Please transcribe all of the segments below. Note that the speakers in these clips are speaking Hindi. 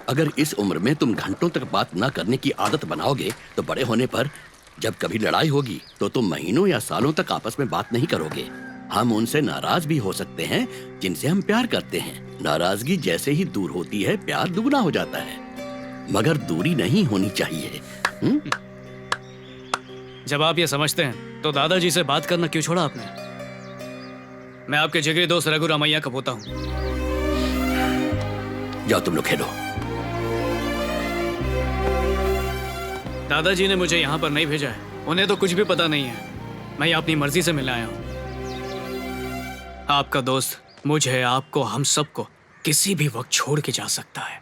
अगर इस उम्र में तुम घंटों तक बात ना करने की आदत बनाओगे तो बड़े होने पर जब कभी लड़ाई होगी तो तुम महीनों या सालों तक आपस में बात नहीं करोगे। हम उनसे नाराज भी हो सकते हैं जिनसे हम प्यार करते हैं। नाराजगी जैसे ही दूर होती है प्यार दुगना हो जाता है, मगर दूरी नहीं होनी चाहिए। जब आप ये समझते हैं तो दादाजी से बात करना क्यों छोड़ा आपने? मैं आपके जिगरी दोस्त रघु रामैया का पोता हूँ। जाओ तुम लोग खेलो। दादाजी ने मुझे यहाँ पर नहीं भेजा है, उन्हें तो कुछ भी पता नहीं है। मैं यहाँ अपनी मर्जी से मिलने आया हूँ। आपका दोस्त मुझे, आपको, हम सबको किसी भी वक्त छोड़ के जा सकता है।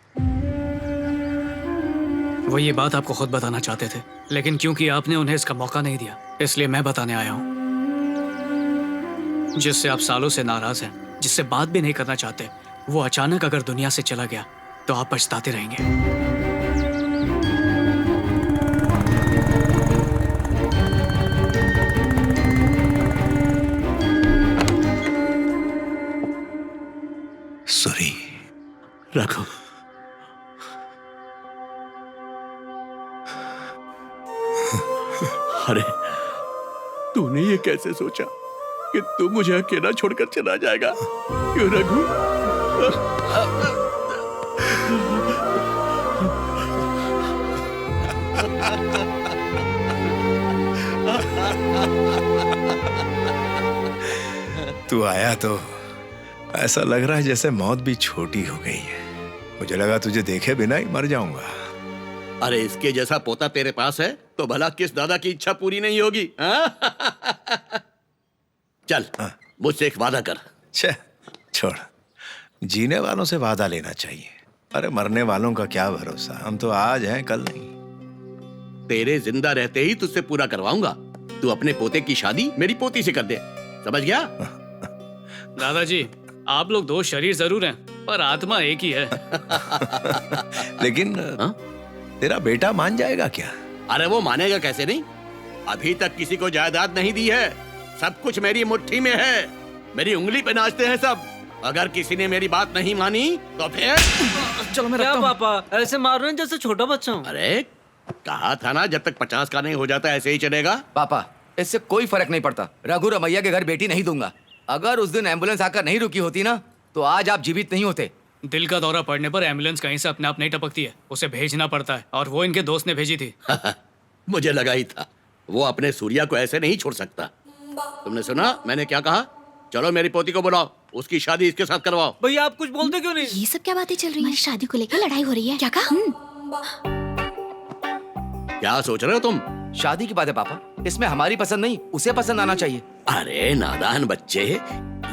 वो ये बात आपको खुद बताना चाहते थे, लेकिन क्योंकि आपने उन्हें इसका मौका नहीं दिया, इसलिए मैं बताने आया हूँ। जिससे आप सालों से नाराज हैं, जिससे बात भी नहीं करना चाहते, वो अचानक अगर दुनिया से चला गया तो आप पछताते रहेंगे। सूरी, रघु, अरे तूने ये कैसे सोचा कि तू मुझे अकेला छोड़कर चला जाएगा? क्यों रघु? तू आया तो ऐसा लग रहा है जैसे मौत भी छोटी हो गई है। मुझे लगा तुझे देखे बिना ही मर जाऊंगा। अरे इसके जैसा पोता तेरे पास है तो भला किस दादा की इच्छा पूरी नहीं होगी? चल मुझसे एक वादा कर। छे, छोड़, जीने वालों से वादा लेना चाहिए। अरे मरने वालों का क्या भरोसा, हम तो आज हैं कल नहीं। तेरे जिंदा रहते ही तुझसे पूरा करवाऊंगा। तू अपने पोते की शादी मेरी पोती से कर दे, समझ गया? दादाजी, आप लोग दो शरीर जरूर हैं, पर आत्मा एक ही है। लेकिन तेरा बेटा मान जाएगा क्या? अरे वो मानेगा कैसे नहीं? अभी तक किसी को जायदाद नहीं दी है, सब कुछ मेरी मुट्ठी में है। मेरी उंगली पे नाचते हैं सब। अगर किसी ने मेरी बात नहीं मानी तो फिर चलो मैं क्या रखता हूँ। पापा ऐसे मार रहे हैं जैसे छोटा बच्चा हूँ। अरे कहा था ना, जब तक 50 का नहीं हो जाता ऐसे ही चलेगा। पापा, इससे कोई फर्क नहीं पड़ता। रघु रमैया के घर बेटी नहीं दूंगा। अगर उस दिन एम्बुलेंस आकर नहीं रुकी होती ना तो आज आप जीवित नहीं होते। दिल का दौरा पड़ने पर एम्बुलेंस कहीं से अपने आप नहीं टपकती है, उसे भेजना पड़ता है, और वो इनके दोस्त ने भेजी थी। मुझे लगा ही था, वो अपने सूर्या को ऐसे नहीं छोड़ सकता। तुमने सुना मैंने क्या कहा? चलो मेरी पोती को बुलाओ, उसकी शादी इसके साथ करवाओ। भैया आप कुछ बोलते क्यों नहीं? ये सब क्या बातें चल रही हैं? हमारी शादी को लेकर लड़ाई हो रही है। क्या कहा? क्या सोच रहे हो तुम? शादी की बात है पापा, इसमें हमारी पसंद नहीं उसे पसंद आना चाहिए। अरे नादान बच्चे,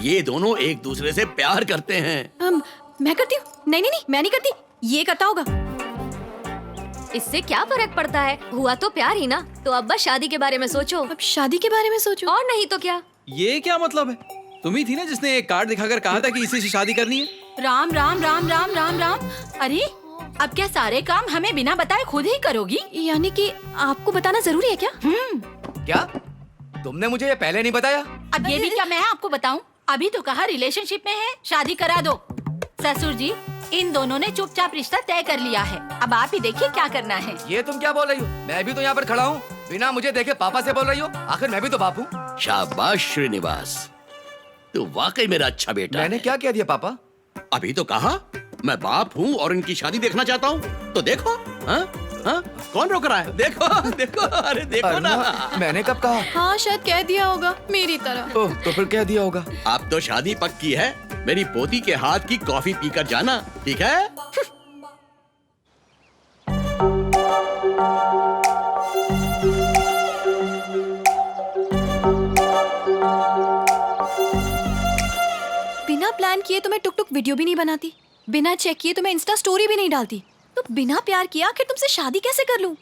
ये दोनों एक दूसरे से प्यार करते हैं। मैं करती हूँ? नहीं नहीं नहीं, मैं नहीं करती, ये करता होगा। इससे क्या फर्क पड़ता है? हुआ तो प्यार ही ना। तो अब बस शादी के बारे में सोचो। अब शादी के बारे में सोचो। और नहीं तो क्या। ये क्या मतलब है? तुम ही थी ना जिसने एक कार्ड दिखाकर कहा था कि इसी से शादी करनी है। राम राम राम राम राम राम। अरे अब क्या सारे काम हमें बिना बताए खुद ही करोगी? यानी कि आपको बताना जरूरी है क्या? क्या तुमने मुझे ये पहले नहीं बताया? अब ये भी क्या मैं आपको बताऊं? अभी तो कहा रिलेशनशिप में है, शादी करा दो। ससुर जी, इन दोनों ने चुपचाप रिश्ता तय कर लिया है। अब आप ही देखिए क्या करना है। ये तुम क्या बोल रही हो? मैं भी तो यहाँ पर खड़ा हूँ, बिना मुझे देखे पापा से बोल रही हो? आखिर मैं भी तो बाप हूँ। शाबाश श्रीनिवास, तू वाकई मेरा अच्छा बेटा मैंने है। क्या कह दिया पापा? अभी तो कहा मैं बाप हूँ और इनकी शादी देखना चाहता हूँ, तो देखो। हाँ? कौन रोक रहा है? देखो देखो, अरे देखो ना। मैंने कब कहा? हाँ शायद कह दिया होगा मेरी तरह। ओह, तो फिर कह दिया होगा। अब तो शादी पक्की है। मेरी पोती के हाथ की कॉफी पीकर जाना, ठीक है? बिना प्लान किए तो मैं टुक टुक वीडियो भी नहीं बनाती, बिना चेक किए तो मैं इंस्टा स्टोरी भी नहीं डालती, तो बिना प्यार किए आखिर तुमसे शादी कैसे कर लूं?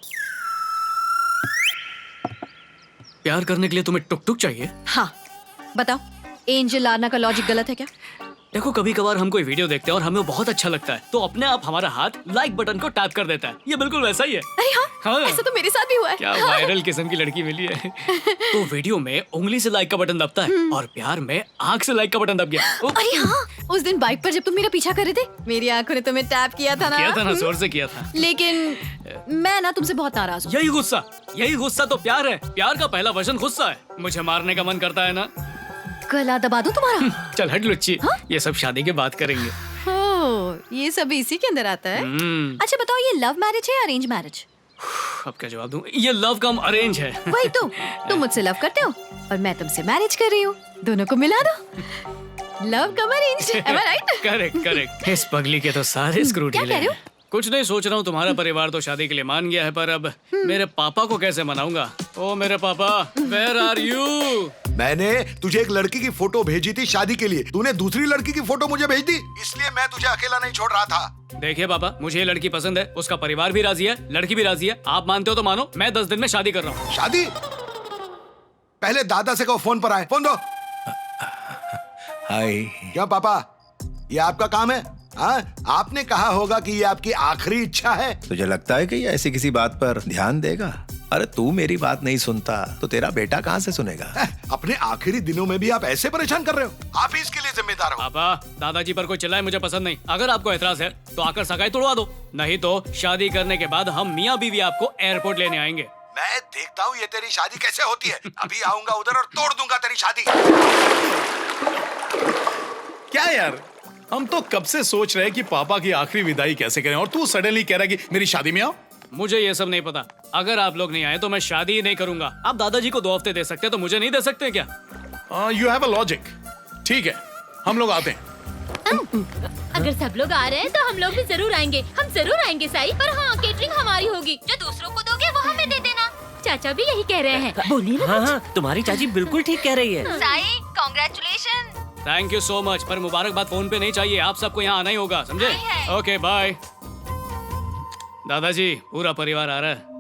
प्यार करने के लिए तुम्हें टुक टुक चाहिए? हाँ बताओ, एंजल लार्ना का लॉजिक गलत है क्या? देखो कभी कभार हम कोई वीडियो देखते हैं और हमें बहुत अच्छा लगता है तो अपने आप हमारा हाथ लाइक बटन को टैप कर देता है। ये बिल्कुल वैसा ही है। अरे हाँ, हाँ। ऐसा तो मेरे साथ भी हुआ है। क्या वायरल किस्म की लड़की मिली है। तो वीडियो में उंगली से लाइक का बटन दबता है और प्यार में आंख से लाइक का बटन दब गया। अरे हाँ, उस दिन बाइक पर जब तुम मेरा पीछा कर रहे थे, मेरी आंखों ने तुम्हें टैप किया था ना। किया था ना, जोर से किया था। लेकिन मैं ना तुमसे बहुत नाराज हूँ। यही गुस्सा तो प्यार है। प्यार का पहला वर्जन गुस्सा है। मुझे मारने का मन करता है ना। गला दबा दूं तुम्हारा? चल हट लुच्ची, ये सब शादी के बाद करेंगे। हो, ये सब इसी के अंदर आता है। अच्छा बताओ, ये लव मैरिज है या अरेंज मैरिज? अब क्या जवाब दूं? ये लव कम अरेंज है। वही तो, तुम मुझसे लव करते हो और मैं तुमसे मैरिज कर रही हूँ, दोनों को मिला दो। Love come arrange, am I right? Correct. इस पगली के तो सारे स्क्रू क्या ढीले कह रहे हैं। कुछ नहीं, सोच रहा हूँ तुम्हारा परिवार तो शादी के लिए मान गया है, पर अब मेरे पापा को कैसे मनाऊंगा? ओ मेरे पापा, वेयर आर यू? मैंने तुझे एक लड़की की फोटो भेजी थी शादी के लिए, तूने दूसरी लड़की की फोटो मुझे भेज दी, इसलिए मैं तुझे अकेला नहीं छोड़ रहा था। देखिए पापा, मुझे ये लड़की पसंद है, उसका परिवार भी राजी है, लड़की भी राजी है। आप मानते हो तो मानो, मैं 10 दिन में शादी कर रहा हूँ। शादी? पहले दादा से कहो फोन पर आए। फोन दो। हाय। क्या पापा, ये आपका काम है? हाँ, आपने कहा होगा कि ये आपकी आखिरी इच्छा है। तुझे लगता है कि ये ऐसी किसी बात पर ध्यान देगा? अरे तू मेरी बात नहीं सुनता तो तेरा बेटा कहाँ से सुनेगा? अपने आखिरी दिनों में भी आप ऐसे परेशान कर रहे हो? आप ही इसके लिए जिम्मेदार हो। पापा, दादाजी पर कोई चिल्लाए मुझे पसंद नहीं। अगर आपको एतराज है तो आकर सगाई तोड़वा दो, नहीं तो शादी करने के बाद हम मियाँ बीवी आपको एयरपोर्ट लेने आएंगे। मैं देखता हूँ ये तेरी शादी कैसे होती है। अभी आऊंगा उधर और तोड़ दूंगा तेरी शादी। क्या यार, हम तो कब से सोच रहे हैं कि पापा की आखिरी विदाई कैसे करें और तू सडनली कह रहा है कि मेरी शादी में आओ। मुझे ये सब नहीं पता। अगर आप लोग नहीं आए तो मैं शादी ही नहीं करूंगा। आप दादाजी को 2 हफ्ते दे सकते हैं तो मुझे नहीं दे सकते क्या? You have a logic. ठीक है, हम लोग आते हैं। अगर सब लोग आ रहे हैं तो हम लोग भी जरूर आएंगे। हम जरूर आएंगे साई, पर हाँ केटरिंग हमारी होगी। जो दूसरों को दोगे वो हमें दे देना। चाचा भी यही कह रहे हैं। बोलिए ना। हाँ, तुम्हारी चाची बिल्कुल ठीक कह रही है। Sai congratulation. Thank you so much, पर मुबारकबाद फोन पे नहीं चाहिए। आप सबको यहाँ आना ही होगा, समझे? Okay bye. दादाजी, पूरा परिवार आ रहा है।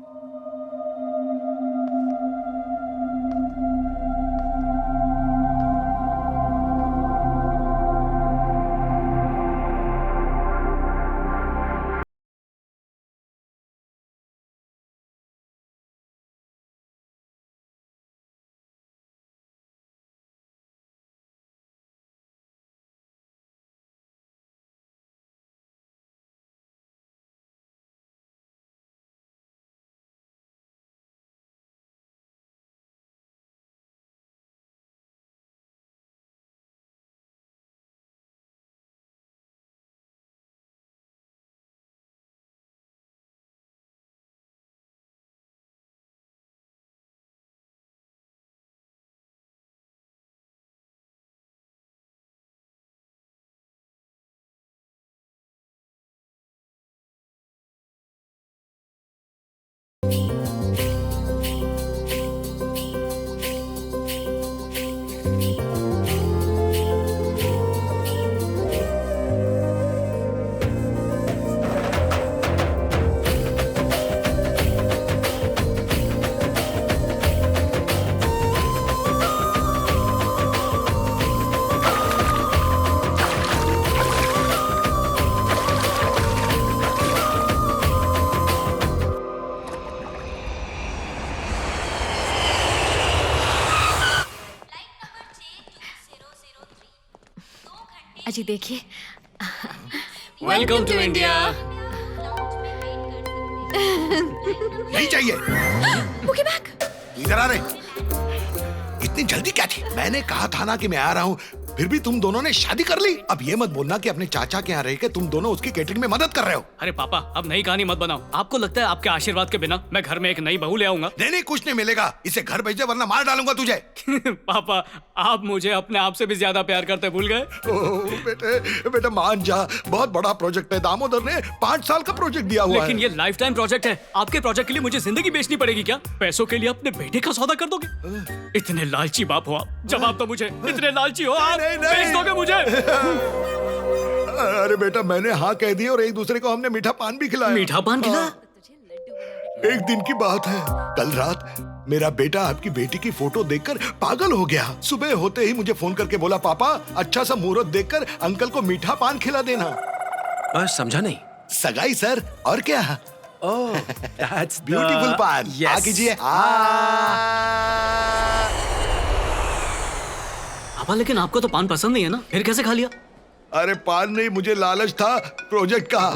अजी देखिए, वेलकम टू इंडिया। नहीं चाहिए। बुकी बैग। इधर आ रहे। इतनी जल्दी क्या थी? मैंने कहा था ना कि मैं आ रहा हूँ, फिर भी तुम दोनों ने शादी कर ली। अब ये मत बोलना कि अपने चाचा के यहाँ रह के तुम दोनों उसकी केटरिंग में मदद कर रहे हो। अरे पापा, अब नई कहानी मत बनाओ। आपको लगता है आपके आशीर्वाद के बिना मैं घर में एक नई बहू ले आऊंगा? नहीं, कुछ नहीं मिलेगा। इसे घर भेज दे वरना मार डालूंगा तुझे। पापा, आप मुझे अपने आप से भी ज्यादा प्यार करते भूल गए। बेटा मान जा, बहुत बड़ा प्रोजेक्ट है। दामोदर ने 5 साल का प्रोजेक्ट दिया हुआ है। लेकिन ये लाइफ टाइम प्रोजेक्ट है। आपके प्रोजेक्ट के लिए मुझे जिंदगी बेचनी पड़ेगी क्या? पैसों के लिए अपने बेटे का सौदा कर दोगे? इतने लालची बाप हो आप। जवाब तो मुझे। इतने लालची हो आप, बेच दोगे मुझे? अरे बेटा, मैंने हाँ कह दी और एक दूसरे को हमने मीठा पान भी खिलाया। मीठा पान खिलाया? एक दिन की बात है, कल रात मेरा बेटा आपकी बेटी की फोटो देखकर पागल हो गया। सुबह होते ही मुझे फोन करके बोला, पापा अच्छा सा मुहूर्त देखकर अंकल को मीठा पान खिला देना। मैं समझा नहीं। सगाई सर, और क्या? ओह, that's the- ब्यूटीफुल पान। Yes. आ कीजिए। पापा लेकिन आपको तो पान पसंद नहीं है ना, फिर कैसे खा लिया? अरे पान नहीं, मुझे लालच था प्रोजेक्ट का।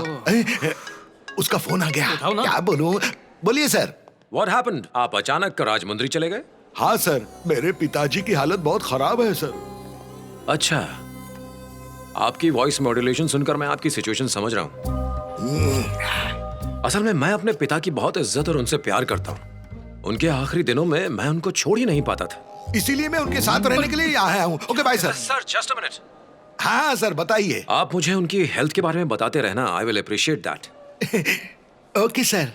उसका फोन आ गया। उठाओ ना। क्या बोलूं? बोलिए सर। What happened? आप अचानक राजमुंद्री चले गए? हाँ सर, मेरे पिताजी की हालत बहुत खराब है सर। अच्छा, आपकी वॉइस मॉड्यूलेशन सुनकर मैं आपकी सिचुएशन समझ रहा हूँ। असल में मैं अपने पिता की बहुत इज्जत और उनसे प्यार करता हूँ। उनके आखिरी दिनों में मैं उनको छोड़ ही नहीं पाता था। इसीलिए मैं उनके साथ रहने के लिए यहाँ आया हूँ। Okay bye sir. Sir just a minute. हाँ सर, बताइए। आप मुझे उनकी हेल्थ के बारे में बताते रहना। I will appreciate that. Okay sir.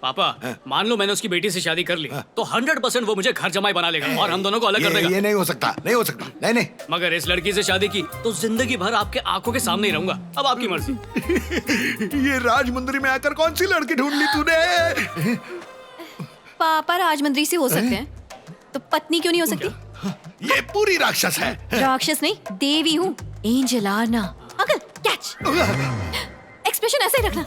पापा मान लो मैंने उसकी बेटी से शादी कर ली तो 100% वो मुझे घर जमाई बना लेगा और हम दोनों को अलग कर देगा। ये नहीं हो सकता, नहीं हो सकता। नहीं नहीं। मगर इस लड़की से शादी की तो जिंदगी भर आपके आंखों के सामने ही रहूंगा। अब आपकी मर्जी। ये राजमुंद्री में आकर कौन सी लड़की ढूंढ ली तूने? पापा राजमंद्री से हो सकते हैं तो पत्नी क्यों नहीं हो सकती? ये पूरी राक्षस है। राक्षस नहीं, देवी हूँ। Angel Aarna. Uncle catch. Expression ऐसे ही रखना।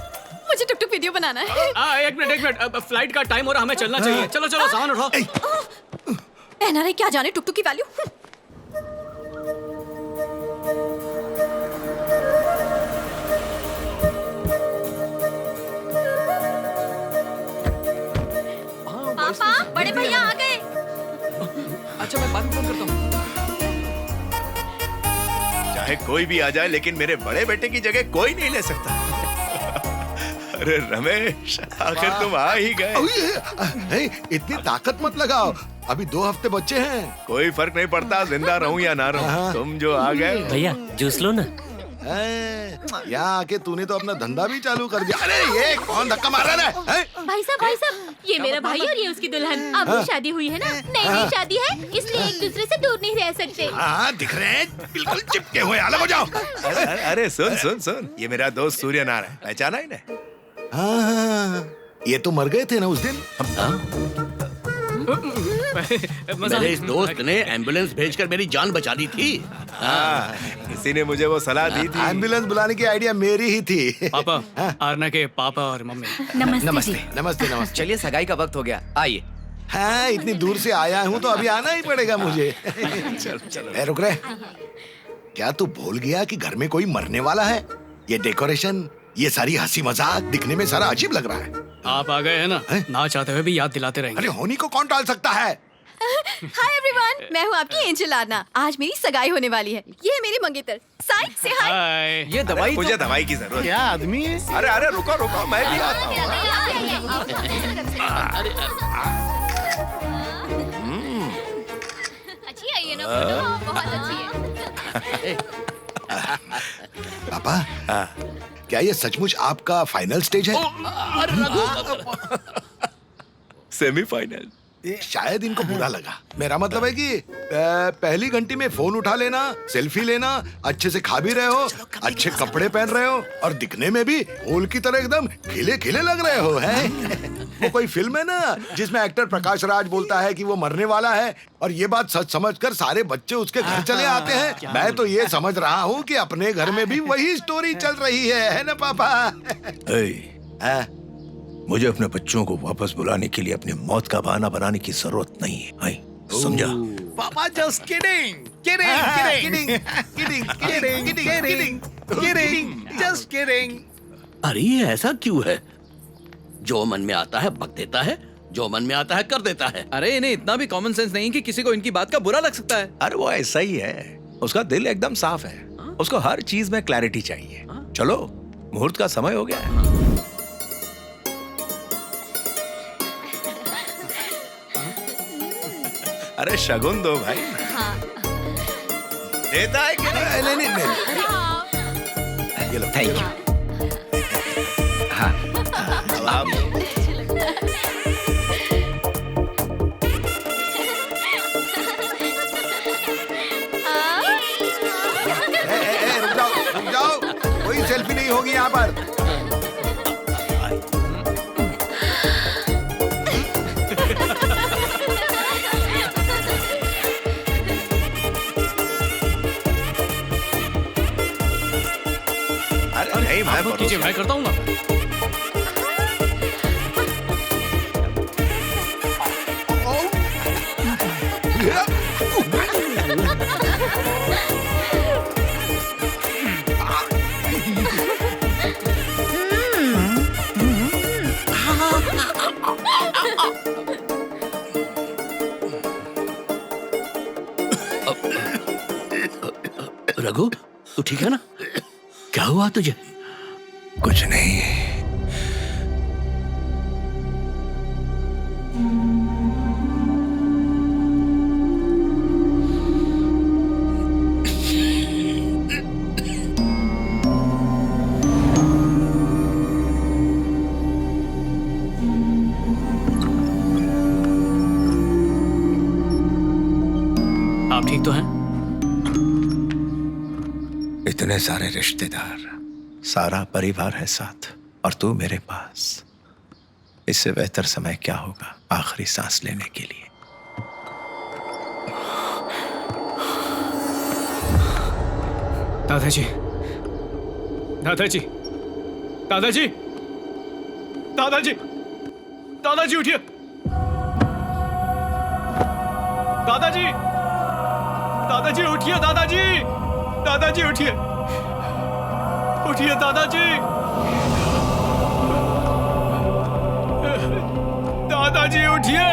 मुझे टुक टुक वीडियो बनाना है। एक मिनट अब फ्लाइट का टाइम हो रहा, हमें चलना चाहिए। चलो चलो सामान उठाओ। एनआरआई क्या जाने टुक टुक की वैल्यू। पापा बड़े भैया आ गए। अच्छा मैं बाद में फोन करता हूँ। चाहे कोई भी आ जाए लेकिन मेरे बड़े बेटे की जगह कोई नहीं ले सकता। अरे रमेश, आखिर तुम आ ही गए। इतनी ताकत मत लगाओ, अभी 2 हफ्ते बच्चे हैं। कोई फर्क नहीं पड़ता जिंदा रहूं या ना रहूं, तुम जो आ गए। भैया जूस लो ना। यहाँ आके तूने तो अपना धंधा भी चालू कर दिया। अरे ये कौन धक्का मार रहा है? भाई साहब ये मेरा भाई और ये उसकी दुल्हन। अब वो शादी हुई है ना, नई शादी है, इसलिए एक दूसरे से दूर नहीं रह सकते। हाँ दिख रहे हैं, बिल्कुल चिपके हुए। अलग हो जाओ। अरे सुन सुन सुन, ये मेरा दोस्त सूर्य नारायण है, पहचाना ही नहीं? हाँ, ये तो मर गए थे ना उस दिन। मेरे इस दोस्त ने एम्बुलेंस भेजकर मेरी जान बचा दी थी। हाँ, किसी ने मुझे वो सलाह दी थी। एम्बुलेंस बुलाने की आइडिया मेरी ही थी। पापा, आरना के पापा और मम्मी। नमस्ते नमस्ते नमस्ते नमस्ते। चलिए सगाई का वक्त हो गया, आइए। हाँ, इतनी दूर से आया हूँ तो अभी आना ही पड़ेगा मुझे। चल रुक रहे। क्या तू भूल गया कि घर में कोई मरने वाला है? ये डेकोरेशन, ये सारी हंसी मजाक दिखने में सारा अजीब लग रहा है। आप आ गए हैं ना चाहते हुए भी याद दिलाते रहेंगे। अरे होनी को कौन टाल सकता है? हाय एवरीवन, मैं हूँ आपकी एंजल आर्ना। आज मेरी सगाई होने वाली है। ये है मेरी मंगेतर। साई से हाय। हाय। ये दवाई मुझे दवाई की जरूरत। क्या आदमी है? अरे अरे रुको रुको, मैं भी आता हूँ। अच्छी है ये ना फोटो, बहुत अच्छी है। पापा, क्या ये सचमुच आपका फाइनल स्टेज है? सेमीफाइनल। शायद इनको बुरा लगा। मेरा मतलब है कि पहली घंटी में फोन उठा लेना, सेल्फी लेना, अच्छे से खा भी रहे हो, अच्छे कपड़े पहन रहे हो और दिखने में भी फूल की तरह एकदम खिले खिले लग रहे हो, हैं? वो कोई फिल्म है ना जिसमें एक्टर प्रकाश राज बोलता है कि वो मरने वाला है और ये बात सच समझकर सारे बच्चे उसके घर चले आते हैं। मैं तो ये समझ रहा हूँ कि अपने घर में भी वही स्टोरी चल रही है ना पापा? मुझे अपने बच्चों को वापस बुलाने के लिए अपनी मौत का बहाना बनाने की जरूरत नहीं है। आई, समझा? पापा just kidding kidding kidding kidding just kidding. अरे ये ऐसा क्यों है? जो मन में आता है बक देता है, जो मन में आता है कर देता है। अरे इन्हें इतना भी कॉमन सेंस नहीं कि किसी को इनकी बात का बुरा लग सकता है। अरे वो ऐसा ही है, उसका दिल एकदम साफ है, उसको हर चीज में क्लैरिटी चाहिए। चलो मुहूर्त का समय हो गया है। अरे शगुन दो भाई। देता है कि नहीं? नहीं। ये लो, थैंक यू। हाँ, रुक जाओ, कोई सेल्फी नहीं होगी यहाँ पर। कीजिए, मैं करता हूँ ना। रघु, तू ठीक है ना? क्या हुआ तुझे? कुछ नहीं। आप ठीक तो हैं? इतने सारे रिश्तेदार, सारा परिवार है साथ, और तू मेरे पास। इससे बेहतर समय क्या होगा आखिरी सांस लेने के लिए। दादाजी, दादाजी, दादाजी, दादाजी, दादाजी उठिए। दादाजी, दादाजी उठिए, दादाजी, दादाजी उठिए, उठिए दादाजी, दादाजी उठिए।